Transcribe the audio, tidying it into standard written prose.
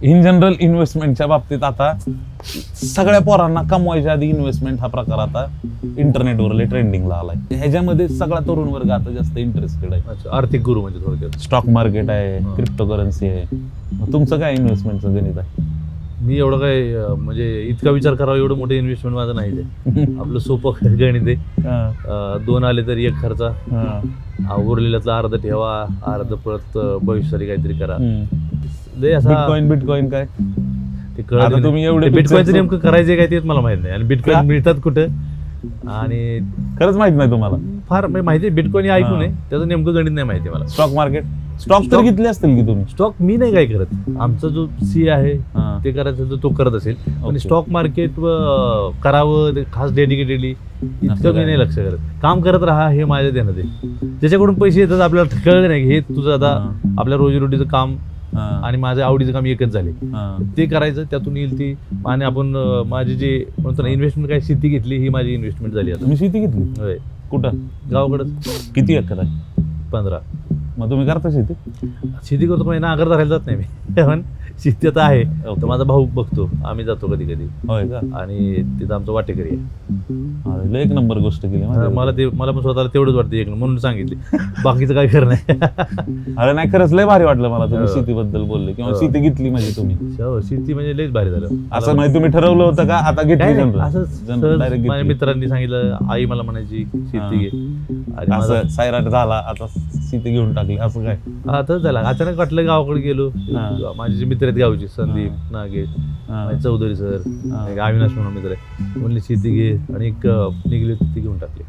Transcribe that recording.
In general इन्व्हेस्टमेंटच्या बाबतीत आता सगळ्या पोरांना कमवायच्या आधी इन्व्हेस्टमेंट हा प्रकार आता इंटरनेटवर ट्रेंडिंगला आलाय. ह्याच्यामध्ये सगळा तरुण वर्ग आता जास्त इंटरेस्टेड आहे. अच्छा, आर्थिक गुरु म्हणजे थोडक्यात. स्टॉक मार्केट आहे, क्रिप्टो करन्सी आहे. मग तुमचं काय इन्व्हेस्टमेंटचं गणित आहे? मी एवढं काय म्हणजे इतका विचार करावा एवढं मोठं इन्व्हेस्टमेंट माझं नाही ते. आपलं सोपं गणित आहे. 2 आले तर 1 खर्चा, उरलेल्यातलं अर्ध ठेवा, अर्ध परत भविष्यासाठी काहीतरी करा. बिटकॉइन काय ते कळत तुम्ही एवढे बिटकॉइनचं नेमकं करायचं काय तेच मला माहित नाही. आणि बिटकॉइन मिळतात कुठं आणि खरंच माहित नाही तुम्हाला? फार माहिती बिटकॉइन ऐकून आहे, त्याचं नेमकं गणित नाही माहिती मला. स्टॉक मार्केट स्टॉक तर घेतले असतील की तुम्ही? स्टॉक मी नाही काय करत, आमचा जो सी आहे ते करायचं तर तो करत असेल. पण स्टॉक मार्केट करावं खास डेडिकेटेडली इतकं मी नाही लक्ष करत. काम करत राहा हे माझ्या ध्यानात आहे. ज्याच्याकडून पैसे येतात आपल्याला कळलं नाही हे तुझं आता आपल्या रोजीरोटीचं काम आणि माझ्या आवडीचं काम एकच झाले, ते करायचं, त्यातून येईल ती. आणि आपण माझी जे म्हणतो ना इन्व्हेस्टमेंट काय, शेती घेतली ही माझी इन्व्हेस्टमेंट झाली. आता तुम्ही शेती घेतली? होय. कुठं? गावाकडंच. किती एकर आहे? 15. मग तुम्ही करता शेती? शेती करतो पण नागर धरायला जात नाही मी. पण शेती आता आहे तर माझा भाऊ बघतो, आम्ही जातो कधी कधी. होय का? आणि तिथं आमचं वाटेकरी आहे. अरे, एक नंबर गोष्ट केली. मला पण स्वतःला तेवढंच वाटतं एक म्हणून सांगितली, बाकीचं काय खरं नाही. अरे नाही, खरंच लय भारी वाटलं मला तुम्ही शेतीबद्दल बोलले किंवा शेती घेतली म्हणजे तुम्ही. शेती म्हणजे लयच भारी झालं. असं म्हणजे तुम्ही ठरवलं होतं का आता घेतली? असं माझ्या मित्रांनी सांगितलं, आई मला म्हणायची शेती घे. असं सायराट झाला आता शेती घेऊन टाकली असं काय? हा तसं झालं. अचानक वाटलं गावाकडे गेलो. माझे जे मित्र आहेत गावचे, संदीप नागेश, चौधरी सर, अविनाश म्हणून मित्र आहे, म्हणले शेती घे आणि एक निघली ती घेऊन टाकली.